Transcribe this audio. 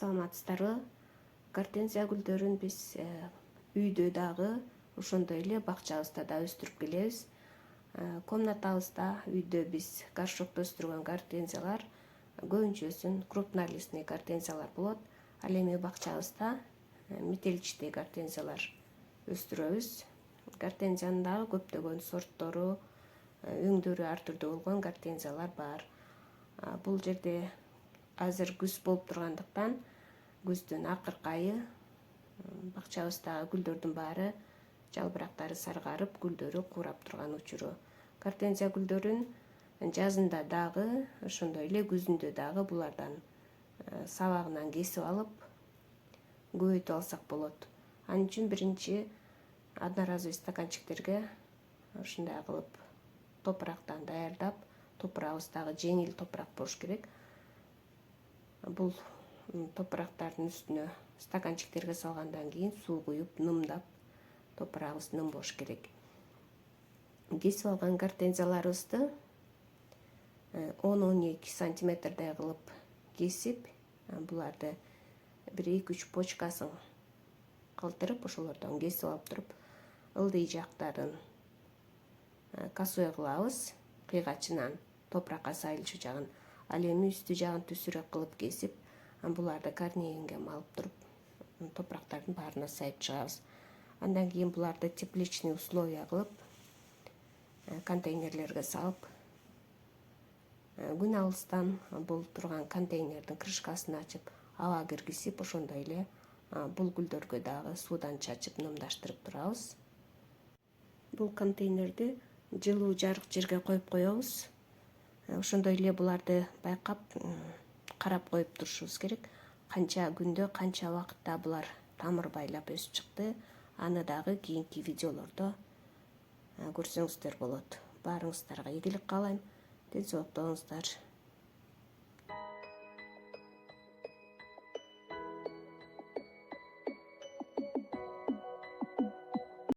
Саламатсыздарбы? Гортензия гүлдөрүн биз үйдө дагы, ошондой эле бакчабызда да өстүрүп келебиз. Комнатабызда, үйдө биз горшокто өстүргөн гортензиялар көбүнчөсүн крупнолистный гортензиялар болот. Ал эми бакчабызда метеличный гортензиялар өстүрөбүз. Гортензиянын дагы көптөгөн сорттору, өңдөрү ар түрдүү болгон гортензиялар бар. Бул жерде азыр күз болуп тургандыктан, күздүн акыркы айы бакчабыздагы гүлдөрдүн баары жалбырактары саргарып, гүлдөрү курап турган учуру. Гортензия гүлдөрүн жазында дагы, ошондой эле күзүндө дагы булардан сабагынан кесип алып, көбөйтүп алсак болот. Ал үчүн биринчи одноразовый стаканчиктерге ушундай кылып топурактан даярдап, топурагыбыз дагы жеңил топурак болуш керек. Бул топурактардын үстүнө стаканчиктерге салгандан кийин суу куюп, нымдап, топурагыбыз ным болуш керек. Кесип алган гортензияларыбызды 10-12 сантиметрдей кылып кесип, буларды 1-2-3 почкасын калтырып, ошолордон кесип алып туруп, ылдый жактарын косой кылабыз, кыйгачынан топуракка сайылчу жагын. Ал эми үстү жагын түзүрөөк кылып кесип, буларды корнейинге малып туруп, топурактардын баарына сайып чыгабыз. Андан кийин буларды тепличный условия кылып, контейнерлерге салып, күн алыстан бул турган контейнердин крышкасын ачып, аба киргизип, ошондой эле бул гүлдөргө дагы суудан чачып, нымдаштырып турабыз. Бул контейнерди жылуу жарык жерге коюп коебуз. Ошондой эле буларды байкап, карап коюп турушубуз керек. Канча күндө, канча убакытта булар тамыр байлап өсүп чыкты, аны дагы кийинки видеолордо көрсөңүздөр болот. Баарыңыздарга ийгилик каалайм. Ден соолукта болуңуздар.